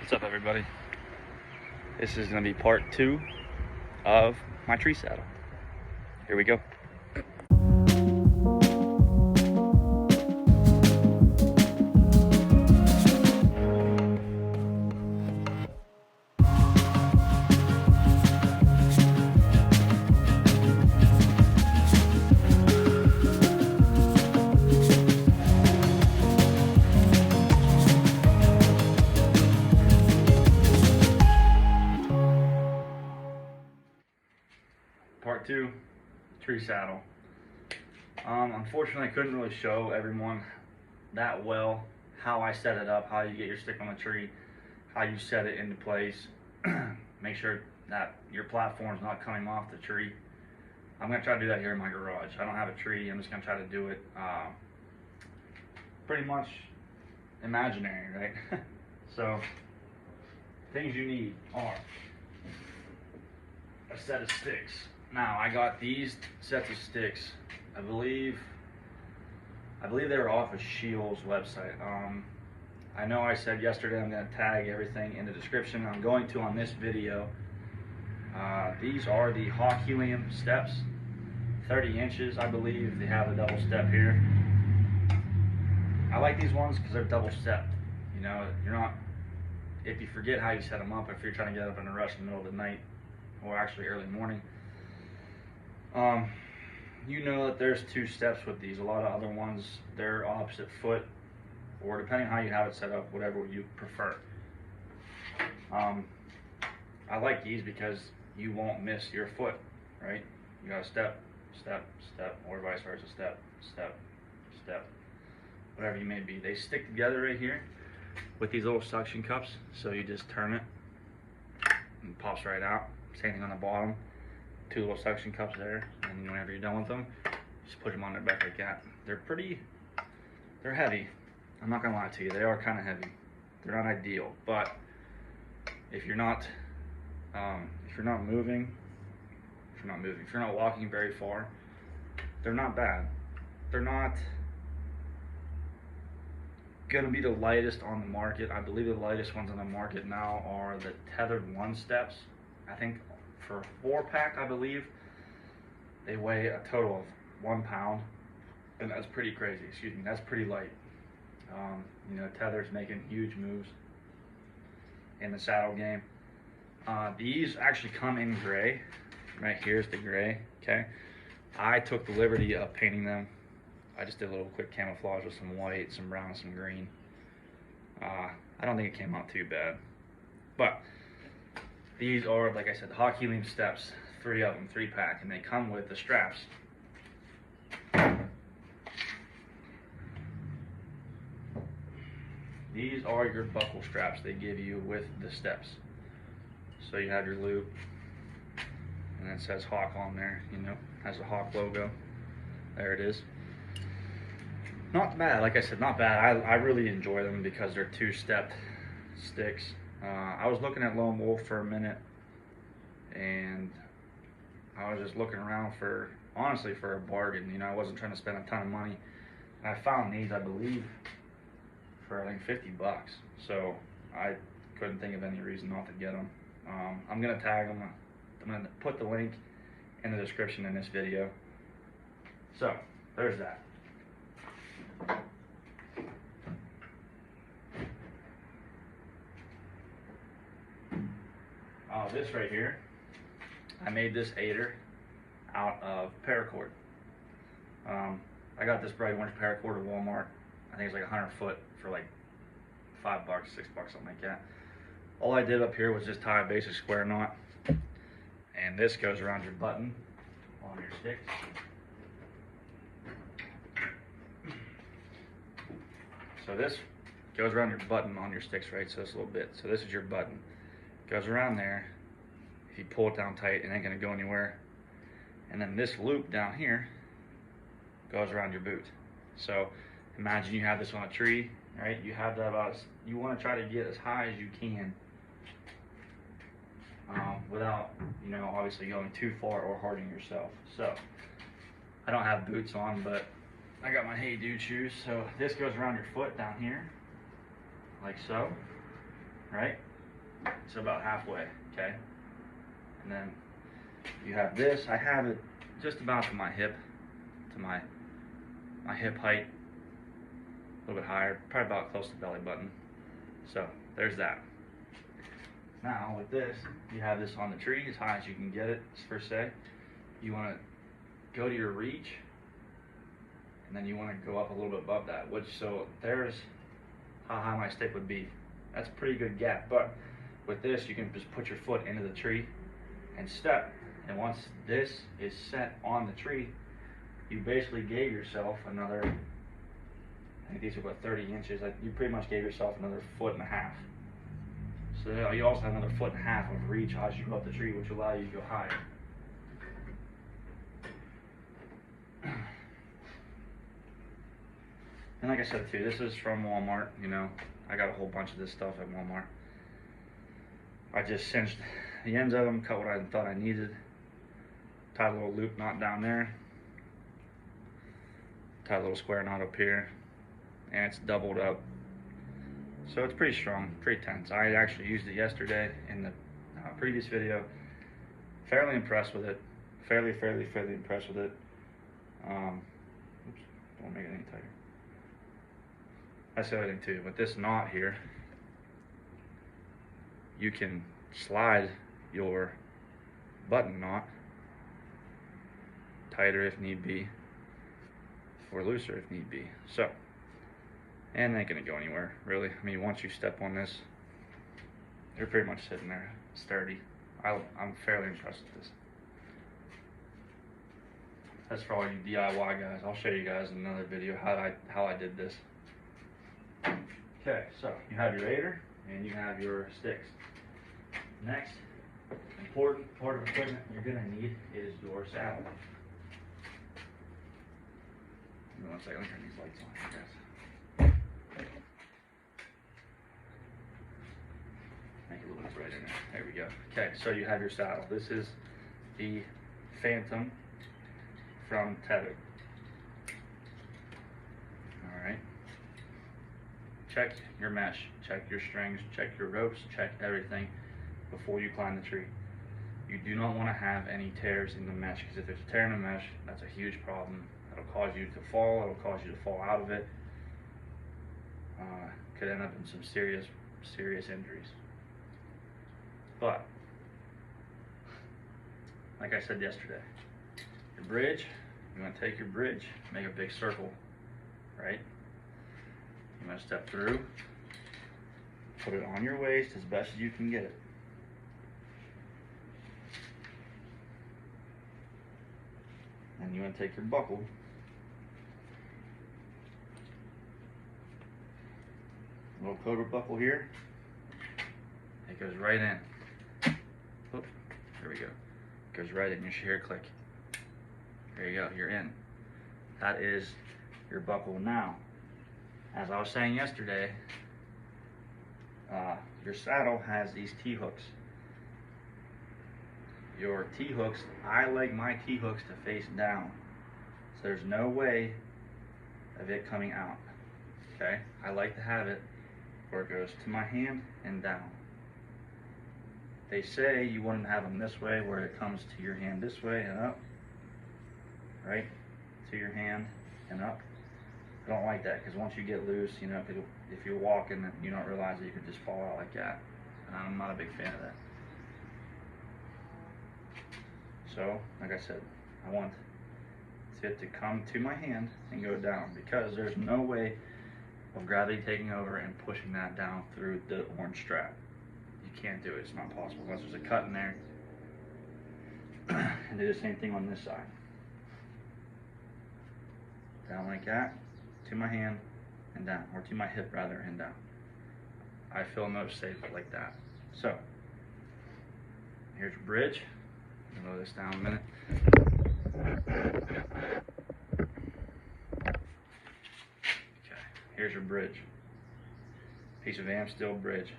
What's up, everybody? This is going to be part 2 of my tree saddle. Here we go. Part 2, tree saddle. Unfortunately, I couldn't really show everyone that well how I set it up, how you get your stick on the tree, how you set it into place. Make sure that your platform's not coming off the tree. I'm going to try to do that here in my garage. I don't have a tree. I'm just going to try to do it pretty much imaginary, right? So, things you need are a set of sticks. Now, I got these sets of sticks. I believe they were off of Shields' website. I know I said yesterday I'm going to tag everything in the description. I'm going to on this video. These are the Helium steps, 30 inches, I believe. They have a double step here. I like these ones because they're double stepped. You know, you're not, if you forget how you set them up, if you're trying to get up in a rush in the middle of the night, or actually early morning, you know that there's 2 steps with these. A lot of other ones, they're opposite foot, or depending on how you have it set up, whatever you prefer. I like these because you won't miss your foot, right? You got to step, step, step, or vice versa, step, step, step, whatever you may be. They stick together right here with these little suction cups, so you just turn it and it pops right out. Same thing on the bottom, 2 little suction cups there, and whenever you're done with them, just put them on their back like that. They're heavy. I'm not gonna lie to you, they are kind of heavy. They're not ideal, but if you're not walking very far, they're not bad. They're not gonna be the lightest on the market. I believe the lightest ones on the market now are the Tethrd 1 steps. I think for a 4-pack, I believe, they weigh a total of 1 pound, and that's pretty crazy. Excuse me, that's pretty light. You know, Tethrd's making huge moves in the saddle game. These actually come in gray. Right here's the gray. Okay, I took the liberty of painting them. I just did a little quick camouflage with some white, some brown, some green. I don't think it came out too bad, but these are, like I said, the Helium steps, 3 of them, 3-pack, and they come with the straps. These are your buckle straps they give you with the steps. So you have your loop, and it says Hawk on there, you know, has the Hawk logo. There it is. Not bad, like I said, not bad. I really enjoy them because they're 2-stepped sticks. I was looking at Lone Wolf for a minute, and I was just looking around honestly for a bargain. You know, I wasn't trying to spend a ton of money. And I found these, I believe, for I think 50 bucks. So I couldn't think of any reason not to get them. I'm gonna tag them. I'm gonna put the link in the description in this video. So there's that. This right here, I made this aider out of paracord. I got this bright orange paracord at Walmart. I think it's like 100 foot for like $5, $6, something like that. All I did up here was just tie a basic square knot, and this goes around your button on your stick. So this goes around your button on your sticks, right? So this little bit. So this is your button. Goes around there. If you pull it down tight, it ain't gonna go anywhere. And then this loop down here goes around your boot. So imagine you have this on a tree, right? You have that you want to try to get as high as you can without, you know, obviously going too far or hurting yourself. So I don't have boots on, but I got my Hey Dude shoes. So this goes around your foot down here, like so, right? It's about halfway, okay? And then you have this. I have it just about to my hip, to my hip height, a little bit higher, probably about close to belly button. So there's that. Now with this, you have this on the tree as high as you can get it, per se. You want to go to your reach, and then you want to go up a little bit above that, which, so there's how high my stick would be. That's a pretty good gap, but with this, you can just put your foot into the tree and step. And once this is set on the tree, you basically gave yourself another, I think these are about 30 inches, like you pretty much gave yourself another 1.5 feet. So you also have another 1.5 feet of reach as you go up the tree, which will allow you to go higher. And like I said too, this is from Walmart, you know. I got a whole bunch of this stuff at Walmart. I just cinched the ends of them, cut what I thought I needed, tied a little loop knot down there, tied a little square knot up here, and it's doubled up. So it's pretty strong, pretty tense. I actually used it yesterday in the previous video. Fairly impressed with it. Fairly impressed with it. Oops, don't make it any tighter. That's the other thing too. With this knot here, you can slide your button knot tighter if need be, or looser if need be. So, and it ain't gonna go anywhere, really. I mean, once you step on this, you're pretty much sitting there sturdy. I'm fairly impressed with this. That's for all you DIY guys. I'll show you guys in another video how I did this. Okay, so you have your aider and you have your sticks. Next, important part of equipment you're gonna need is your saddle. Give me 1 second, let me turn these lights on, guys. Make it a little bit brighter now. There we go. Okay, so you have your saddle. This is the Phantom from Tethrd. Alright. Check your mesh, check your strings, check your ropes, check everything before you climb the tree. You do not want to have any tears in the mesh, because if there's a tear in the mesh, that's a huge problem. It'll cause you to fall, it'll cause you to fall out of it. Could end up in some serious injuries. But, like I said yesterday, your bridge, you want to take your bridge, make a big circle, right? You want to step through, put it on your waist as best as you can get it. Then you want to take your buckle, little cobra buckle here. It goes right in. Oop, there we go. It goes right in. You should hear it click. There you go. You're in. That is your buckle. Now, as I was saying yesterday, your saddle has these T-hooks. Your T-hooks, I like my T-hooks to face down. So there's no way of it coming out. Okay? I like to have it where it goes to my hand and down. They say you want to have them this way, where it comes to your hand this way and up. Right? To your hand and up. I don't like that, because once you get loose, you know, if you're walking and you don't realize that you could just fall out like that. And I'm not a big fan of that. So, like I said, I want it to come to my hand and go down, because there's no way of gravity taking over and pushing that down through the orange strap. You can't do it. It's not possible unless there's a cut in there. And do the same thing on this side. Down like that, to my hand and down, or to my hip rather and down. I feel most safe like that. So, here's your bridge. I'll lower this down a minute. Okay, here's your bridge. Piece of amp-steel bridge.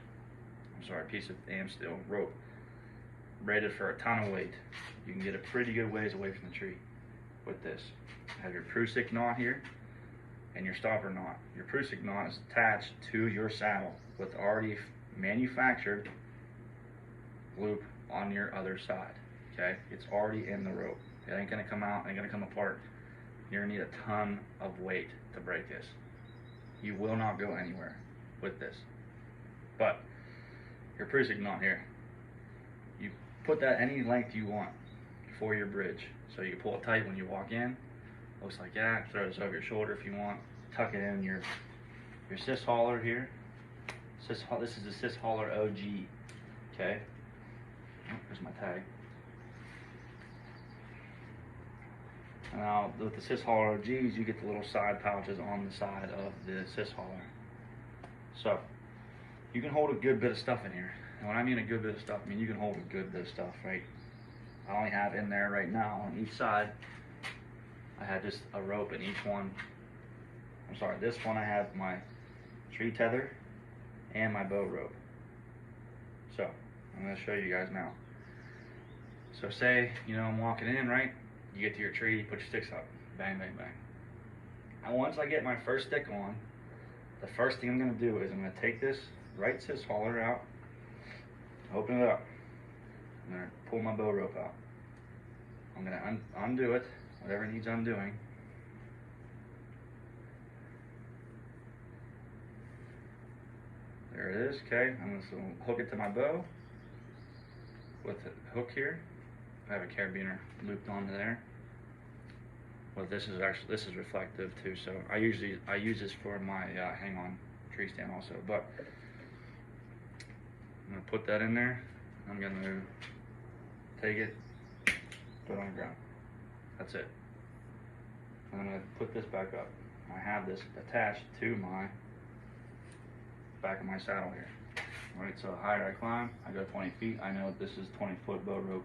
I'm sorry, piece of amp-steel rope. Rated for a ton of weight. You can get a pretty good ways away from the tree with this. You have your Prusik knot here and your stopper knot. Your Prusik knot is attached to your saddle with already manufactured loop on your other side, okay? It's already in the rope. It ain't gonna come out, ain't gonna come apart. You're gonna need a ton of weight to break this. You will not go anywhere with this. But your pre signal here, you put that any length you want for your bridge. So you pull it tight when you walk in, looks like that. Throw this over your shoulder if you want. Tuck it in your sys hauler here. This is the sys hauler OG. Okay. Oh, there's my tag. Now with the sys hauler OGs, you get the little side pouches on the side of the sys hauler. So you can hold a good bit of stuff in here. And when I mean a good bit of stuff, I mean you can hold a good bit of stuff, right? I only have in there right now on each side, I had just a rope in each one. I'm sorry, this one I have my tree tether and my bow rope. So I'm going to show you guys now. So say, you know, I'm walking in, right? You get to your tree, you put your sticks up, bang, bang, bang. And once I get my first stick on, the first thing I'm going to do is I'm going to take this right sys hauler out, open it up, I'm going to pull my bow rope out. I'm going to undo it, whatever needs undoing. There it is, okay. I'm going to hook it to my bow with the hook here. I have a carabiner looped onto there. Well, this is reflective too, so I use this for my hang on tree stand also. But I'm going to put that in there. I'm going to take it, put it on the ground. That's it. I'm going to put this back up. I have this attached to my back of my saddle here. Alright, so the higher I climb, I go 20 feet. I know this is 20-foot bow rope.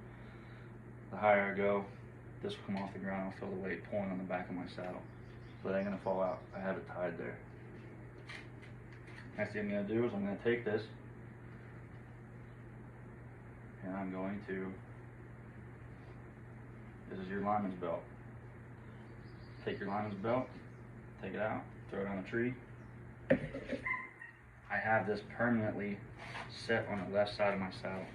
The higher I go, this will come off the ground. I'll feel the weight pulling on the back of my saddle. So it ain't going to fall out. I have it tied there. Next thing I'm going to do is I'm going to take this and I'm going to, this is your lineman's belt. Take your lineman's belt, take it out, throw it on the tree. I have this permanently set on the left side of my saddle.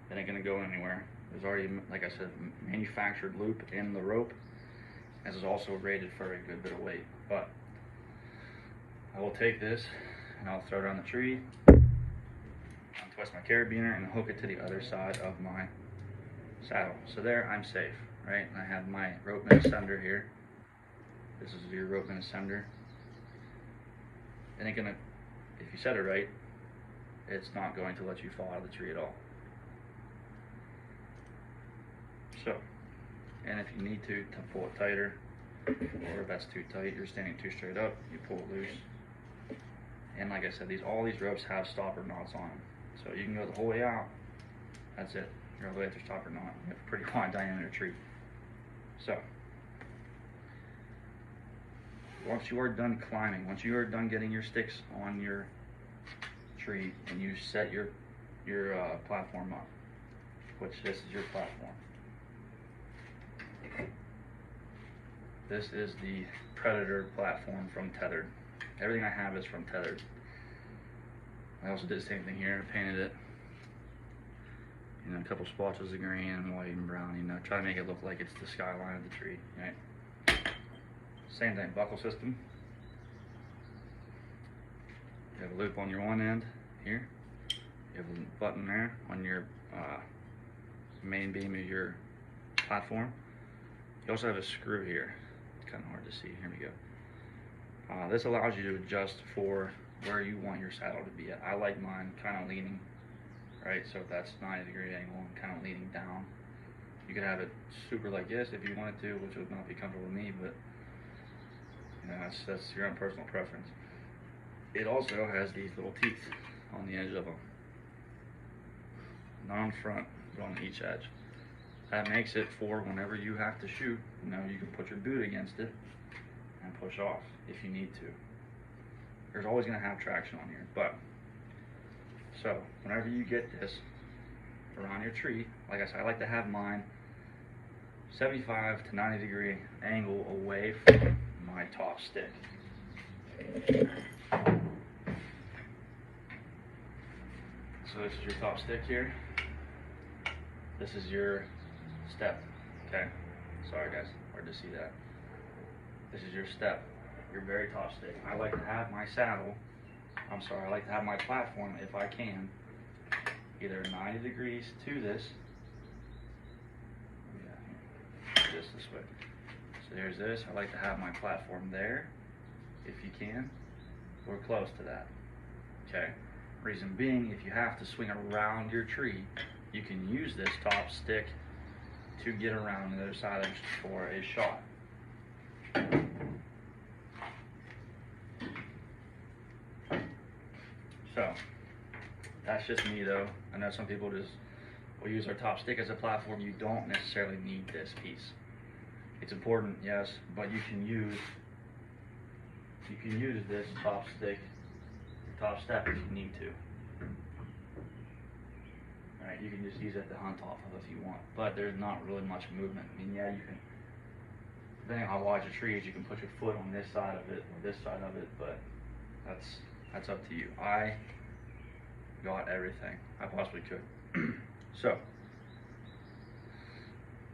It ain't gonna go anywhere. There's already, like I said, manufactured loop in the rope. This is also rated for a good bit of weight. But I will take this and I'll throw it on the tree, untwist my carabiner and hook it to the other side of my saddle. So there I'm safe, right? And I have my rope and ascender here. This is your rope and ascender. It ain't gonna, if you set it right, it's not going to let you fall out of the tree at all. So, and if you need to pull it tighter, or if that's too tight, you're standing too straight up, you pull it loose. And like I said, all these ropes have stopper knots on them. So you can go the whole way out, that's it. You're all the way at the stopper knot. You have a pretty wide diameter tree. So, once you are done climbing, once you are done getting your sticks on your tree and you set your platform up, which this is your platform. This is the Predator platform from Tethrd. Everything I have is from Tethrd. I also did the same thing here, painted it, you know, a couple splotches of green and white and brown, you know, try to make it look like it's the skyline of the tree, right? Same thing, buckle system. You have a loop on your one end here. You have a button there on your main beam of your platform. You also have a screw here. It's kind of hard to see. Here we go. This allows you to adjust for where you want your saddle to be at. I like mine kind of leaning, right? So if that's 90-degree angle, I'm kind of leaning down. You could have it super like this if you wanted to, which would not be comfortable with me, but you know, that's your own personal preference. It also has these little teeth on the edge of them. Non-front, on each edge. That makes it for whenever you have to shoot, you know, you can put your boot against it and push off if you need to. There's always going to have traction on here, but so whenever you get this around your tree, like I said, I like to have mine 75 to 90-degree angle away from my top stick. So this is your top stick here. This is your step, okay? Sorry guys, hard to see that. This is your step, your very top stick. I like to have my saddle, I like to have my platform, if I can, either 90 degrees to this, just this way. So there's this, I like to have my platform there, if you can, or close to that, okay? Reason being, if you have to swing around your tree, you can use this top stick to get around the other side for a shot. So, that's just me though. I know some people just will use our top stick as a platform. You don't necessarily need this piece. It's important, yes, but you can use this top stick, your top step if you need to. Alright, you can just use it to hunt off of if you want, but there's not really much movement. I mean, yeah, you can, depending on how wide your tree is, you can put your foot on this side of it or this side of it, but that's up to you. I got everything I possibly could. So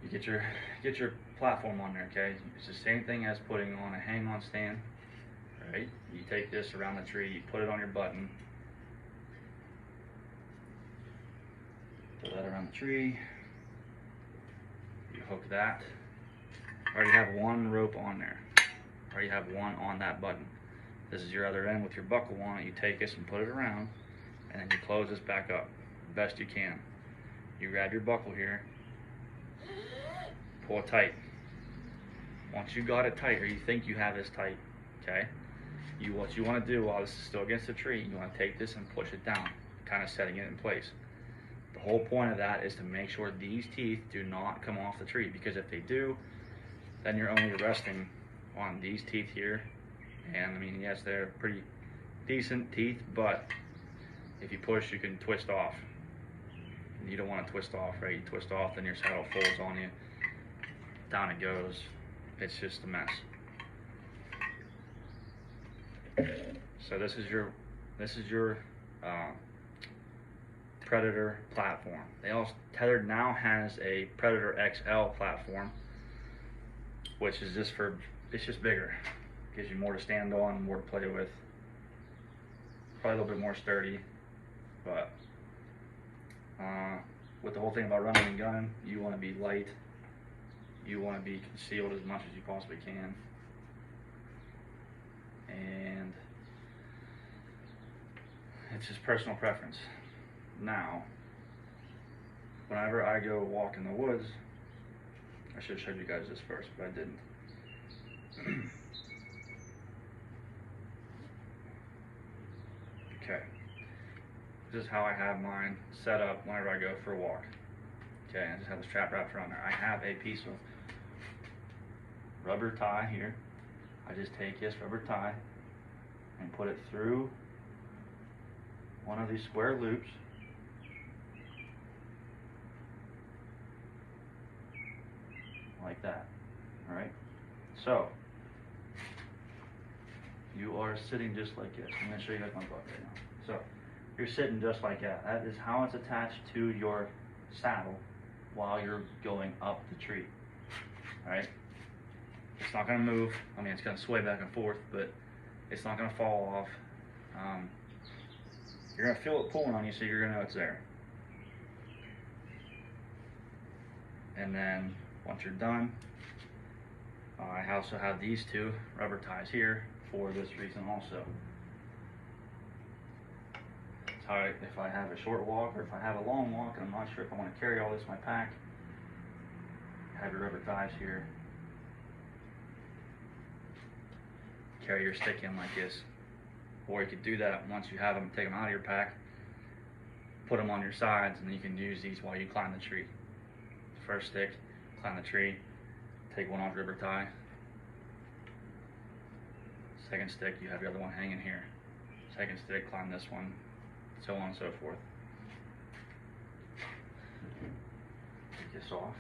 you get your platform on there, okay? It's the same thing as putting on a hang-on stand, right? You take this around the tree, you put it on your button, put that around the tree, you hook that. Already have one rope on there. Already have one on that button. This is your other end with your buckle on it. You take this and put it around, and then you close this back up best you can. You grab your buckle here, pull it tight. Once you got it tight, or you think you have this tight, okay, what you want to do while this is still against the tree, you want to take this and push it down, kind of setting it in place. The whole point of that is to make sure these teeth do not come off the tree, because if they do, then you're only resting on these teeth here. And I mean, yes, they're pretty decent teeth, but if you push, you can twist off. You don't want to twist off, right? You twist off, then your saddle folds on you. Down it goes. It's just a mess. So this is your Predator platform. Tethrd now has a Predator XL platform, which is it's just bigger. Gives you more to stand on, more to play with. Probably a little bit more sturdy, but with the whole thing about running and gunning, you want to be light. You want to be concealed as much as you possibly can. And it's just personal preference. Now, whenever I go walk in the woods, I should have showed you guys this first, but I didn't. Okay, this is how I have mine set up whenever I go for a walk. Okay, I just have the strap wrapped around there. I have a piece of rubber tie here. I just take this rubber tie and put it through one of these square loops. Like that. Alright? So, you are sitting just like this. I'm going to show you guys my butt right now. So, you're sitting just like that. That is how it's attached to your saddle while you're going up the tree. Alright? It's not going to move. I mean, it's going to sway back and forth, but it's not going to fall off. You're going to feel it pulling on you, so you're going to know it's there. And then, once you're done, I also have these two rubber ties here for this reason also. It's how if I have a short walk or if I have a long walk and I'm not sure if I want to carry all this in my pack, have your rubber ties here. Carry your stick in like this. Or you could do that once you have them, take them out of your pack, put them on your sides, and then you can use these while you climb the tree. First stick, climb the tree, take one off your rubber tie. Second stick, you have your other one hanging here. Second stick, climb this one, so on and so forth. Take this off.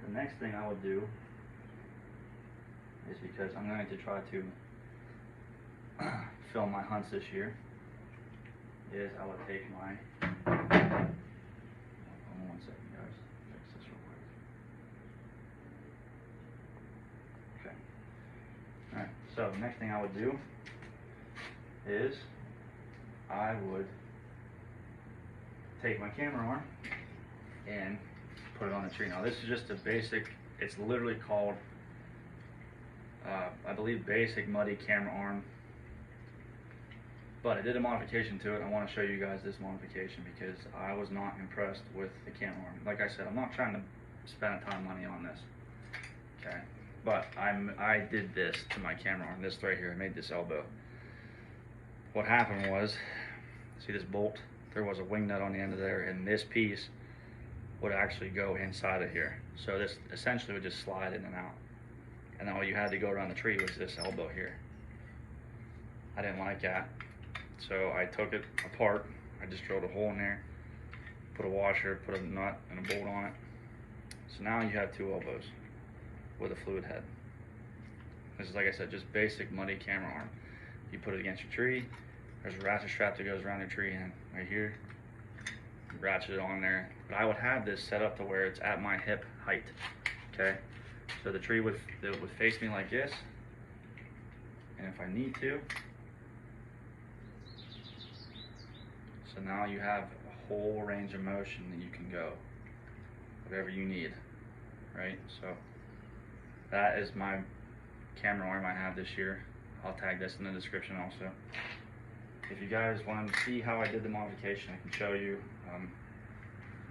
The next thing I would do is because I'm going to try to film my hunts this year. Is I would take my, hold on 1 second guys, fix this real quick. Okay. Alright, so the next thing I would do is I would take my camera arm and put it on the tree. Now this is just a basic, it's literally called, I believe, basic muddy camera arm. But I did a modification to it. I want to show you guys this modification because I was not impressed with the camera arm. Like I said, I'm not trying to spend a ton of money on this. Okay, but I did this to my camera arm. This right here, I made this elbow. What happened was, see this bolt? There was a wing nut on the end of there, and this piece would actually go inside of here. So this essentially would just slide in and out. And then all you had to go around the tree was this elbow here. I didn't like that. So I took it apart. I just drilled a hole in there, put a washer, put a nut and a bolt on it. So now you have two elbows with a fluid head. This is, like I said, just basic muddy camera arm. You put it against your tree. There's a ratchet strap that goes around your tree, and right here, you ratchet it on there. But I would have this set up to where it's at my hip height. Okay, so the tree would face me like this, and if I need to. So now you have a whole range of motion that you can go, whatever you need, right? So that is my camera arm I have this year. I'll tag this in the description also. If you guys want to see how I did the modification, I can show you.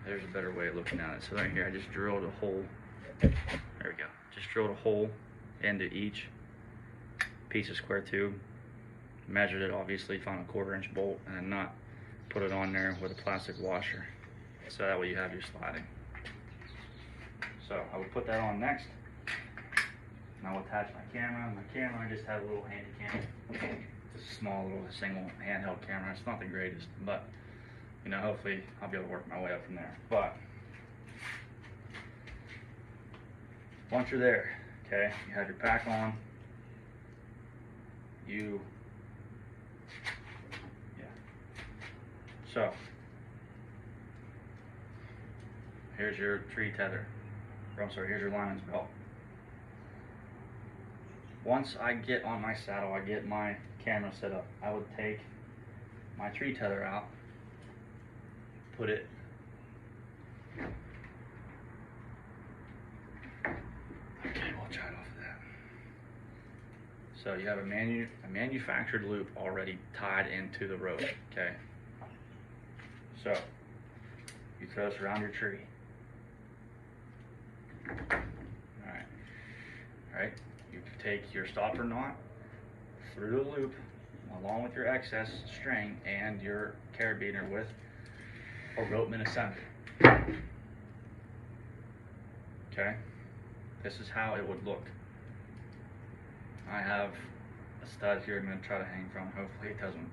There's a better way of looking at it. So right here, I just drilled a hole. There we go. Just drilled a hole into each piece of square tube. Measured it, obviously, found a 1/4 inch bolt and a nut. Put it on there with a plastic washer, so that way you have your sliding. So I would put that on next, and I will attach my camera. My camera, I just have a little handy cam. It's a small little single handheld camera. It's not the greatest, but you know, hopefully I'll be able to work my way up from there. But once you're there, okay, you have your pack on. So here's your tree tether. Or I'm sorry, here's your lineman's belt. Once I get on my saddle, I get my camera set up, I would take my tree tether out, put it okay, we'll try it off of that. So you have a manufactured loop already tied into the rope, okay? So you throw this around your tree. Alright, you take your stopper knot through the loop along with your excess string and your carabiner with a ropeman assembly. Okay, this is how it would look. I have a stud here I'm going to try to hang from. Hopefully it doesn't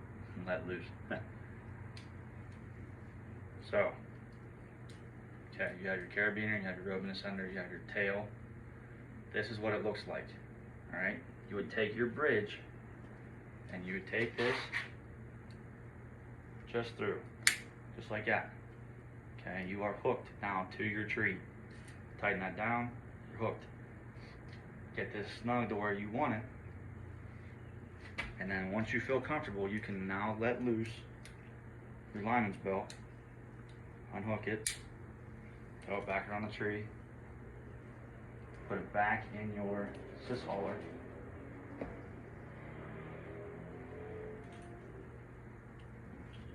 let loose. So, okay, you have your carabiner, you have your ropeman ascender, you have your tail. This is what it looks like. Alright, you would take your bridge and you would take this just through, just like that. Okay, you are hooked now to your tree. Tighten that down, you're hooked. Get this snug to where you want it, and then once you feel comfortable, you can now let loose your lineman's belt, unhook it, throw it back around the tree, put it back in your sys hauler.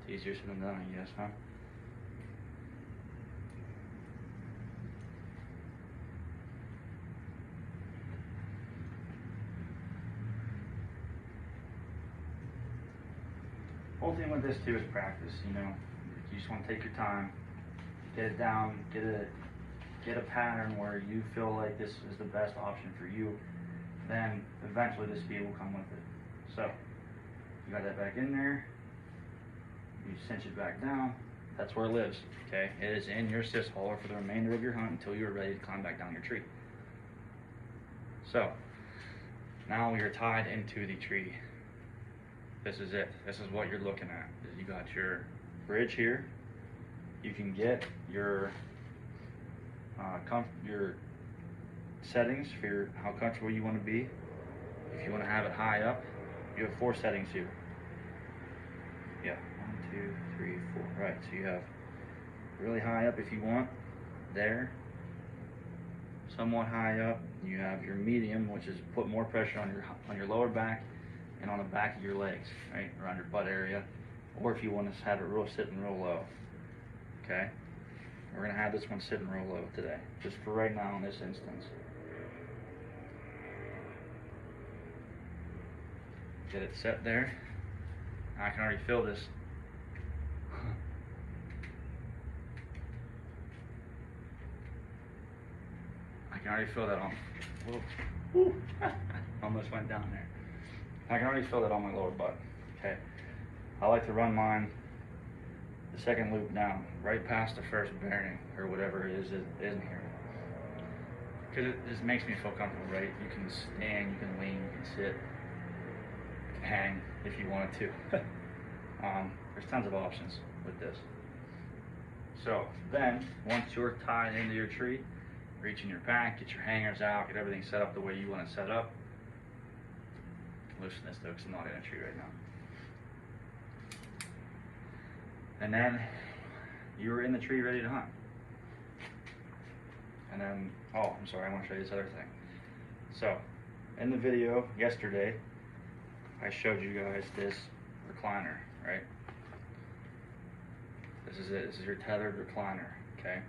It's easier said than done, I guess, huh? Whole thing with this too is practice. You know, you just want to take your time, get it down, get a pattern where you feel like this is the best option for you. Then eventually the speed will come with it. So you got that back in there. You cinch it back down. That's where it lives. Okay, it is in your sys hauler for the remainder of your hunt until you're ready to climb back down your tree. So Now you're tied into the tree. This is it. This is what you're looking at. You got your bridge here. You can get your settings for how comfortable you want to be. If you want to have it high up, you have 4 settings here. Yeah, 1, 2, 3, 4. Right, so you have really high up if you want, there, somewhat high up. You have your medium, which is put more pressure on your lower back and on the back of your legs, right, around your butt area. Or if you want to have it sitting real low. Okay, we're gonna have this one sitting real low today, just for right now in this instance. Get it set there. I can already feel this. I can already feel that on. Whoa. Almost went down there. I can already feel that on my lower butt. Okay. I like to run mine the second loop down, right past the first bearing or whatever it is in here. Because it just makes me feel comfortable, right? You can stand, you can lean, you can sit, you can hang if you wanted to. There's tons of options with this. So then, once you're tied into your tree, reach in your pack, get your hangers out, get everything set up the way you want it set up. Loosen this though, because I'm not in a tree right now. And then you're in the tree ready to hunt. And then, oh, I'm sorry, I want to show you this other thing. So, in the video yesterday, I showed you guys this recliner, right? This is it. This is your tethered recliner, okay?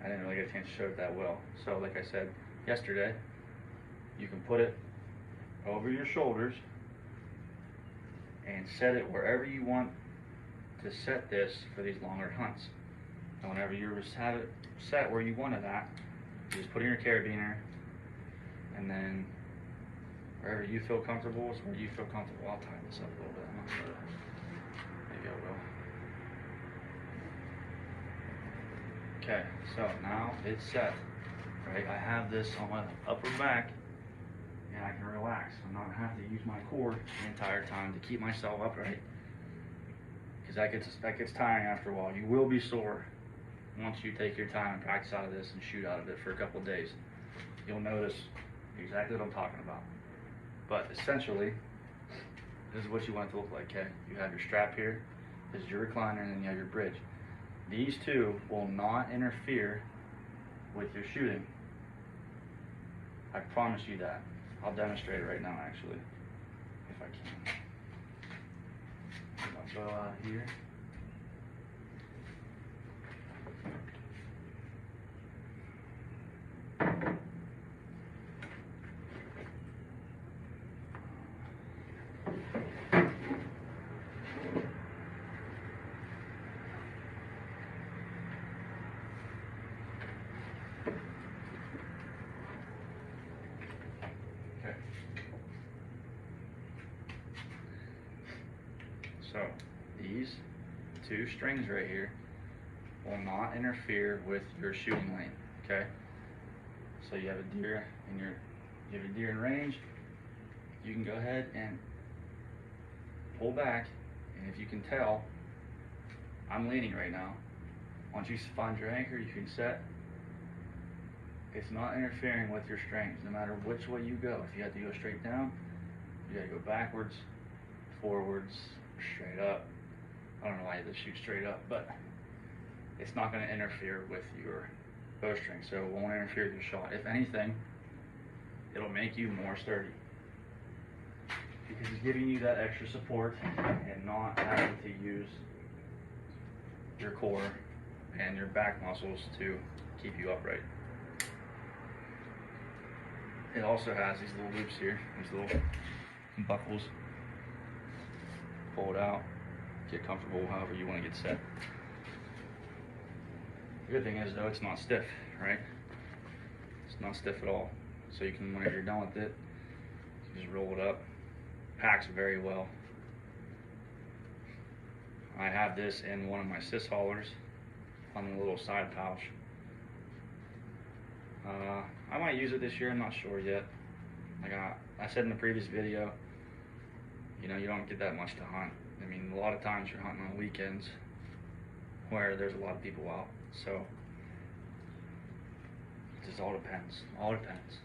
I didn't really get a chance to show it that well. So, like I said yesterday, you can put it over your shoulders and set it wherever you want to set this for these longer hunts. And whenever you have it set where you want it at, you just put in your carabiner, and then wherever you feel comfortable is where you feel comfortable. I'll tighten this up a little bit. I'm not sure. Maybe I will. Okay, so now it's set. Right, I have this on my upper back, and I can relax. I'm not gonna have to use my core the entire time to keep myself upright, because that gets tiring after a while. You will be sore once you take your time and practice out of this and shoot out of it for a couple of days. You'll notice exactly what I'm talking about. But essentially, this is what you want it to look like, okay? You have your strap here, this is your recliner, and then you have your bridge. These two will not interfere with your shooting. I promise you that. I'll demonstrate it right now, actually, if I can. I'll go out here. So these two strings right here will not interfere with your shooting lane. Okay. So you have a deer in range. You can go ahead and pull back, and if you can tell, I'm leaning right now. Once you find your anchor, you can set. It's not interfering with your strings, no matter which way you go. If you have to go straight down, you got to go backwards, forwards, straight up. I don't know why you have to shoot straight up, but it's not going to interfere with your bowstring, so it won't interfere with your shot. If anything, it'll make you more sturdy, because it's giving you that extra support and not having to use your core and your back muscles to keep you upright. It also has these little loops here, these little buckles. Pull it out, get comfortable however you want to get set. The good thing is though, it's not stiff, right? It's not stiff at all. So you can, whenever you're done with it, you just roll it up. Packs very well. I have this in one of my sis haulers on the little side pouch. I might use it this year, I'm not sure yet. Like I said in the previous video, you know, you don't get that much to hunt. I mean, a lot of times you're hunting on weekends where there's a lot of people out. So it just all depends. All depends.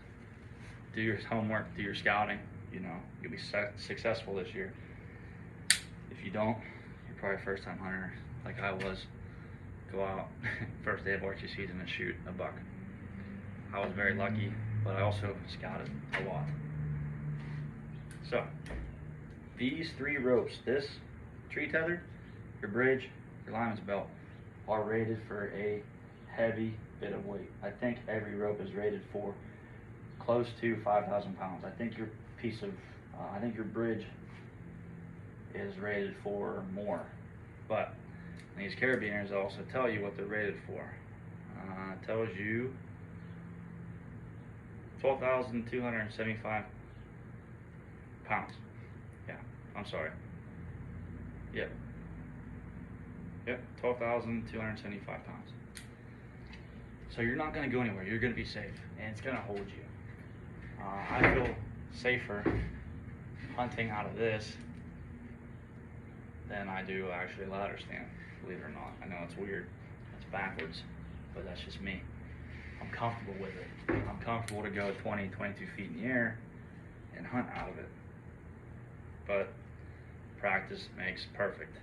Do your homework, do your scouting. You know, you'll be successful this year. If you don't, you're probably a first-time hunter, like I was. Go out first day of archery season and shoot a buck. I was very lucky, but I also scouted a lot. So these 3 ropes, this tree tether, your bridge, your lineman's belt, are rated for a heavy bit of weight. I think every rope is rated for close to 5,000 pounds. I think your piece of, I think your bridge is rated for more. But these carabiners also tell you what they're rated for. It tells you 12,275 pounds. Yeah, I'm sorry. Yep. 12,275 pounds. So you're not going to go anywhere. You're going to be safe, and it's going to hold you. I feel safer hunting out of this than I do actually ladder stand, believe it or not. I know it's weird. It's backwards, but that's just me. I'm comfortable with it. I'm comfortable to go 20, 22 feet in the air and hunt out of it. But practice makes perfect.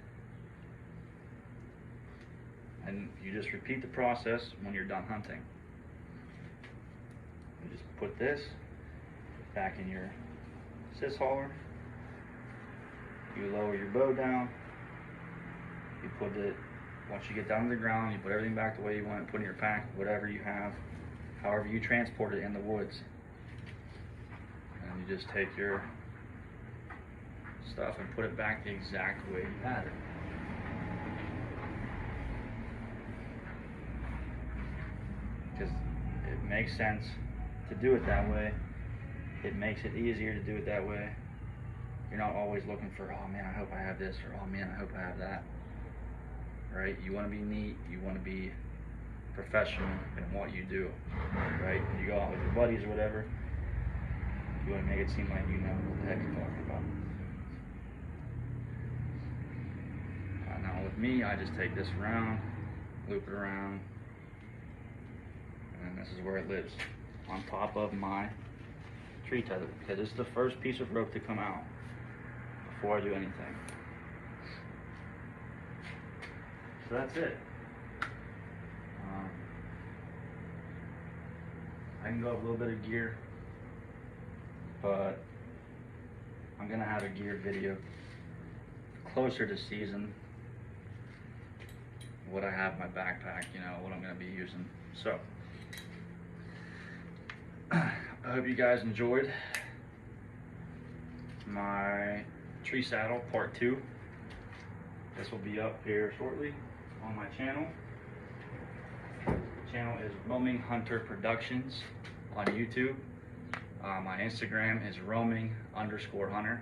And you just repeat the process when you're done hunting. You just put this back in your sys hauler. You lower your bow down. You put it, once you get down to the ground, you put everything back the way you want it, put in your pack, whatever you have, however you transport it in the woods. And you just take your stuff and put it back the exact way you had it. Because it makes sense to do it that way. It makes it easier to do it that way. You're not always looking for, oh man, I hope I have this, or oh man, I hope I have that. Right? You want to be neat. You want to be professional in what you do. Right? When you go out with your buddies or whatever, you want to make it seem like you know what the heck you're talking about. Now with me, I just take this around, loop it around, and this is where it lives, on top of my tree tether, because this is the first piece of rope to come out before I do anything. So that's it. I can go up a little bit of gear, but I'm gonna have a gear video closer to season, what I have in my backpack, you know, what I'm gonna be using. So I hope you guys enjoyed my tree saddle part 2. This will be up here shortly on my channel. The channel is Roaming Hunter Productions on YouTube. My Instagram is roaming_hunter.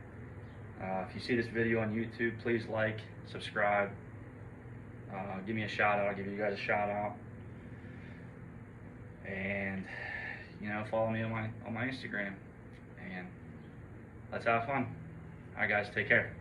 If you see this video on YouTube, please like, subscribe, give me a shout out. I'll give you guys a shout out, and you know, follow me on my Instagram, and let's have fun. All right, guys, take care.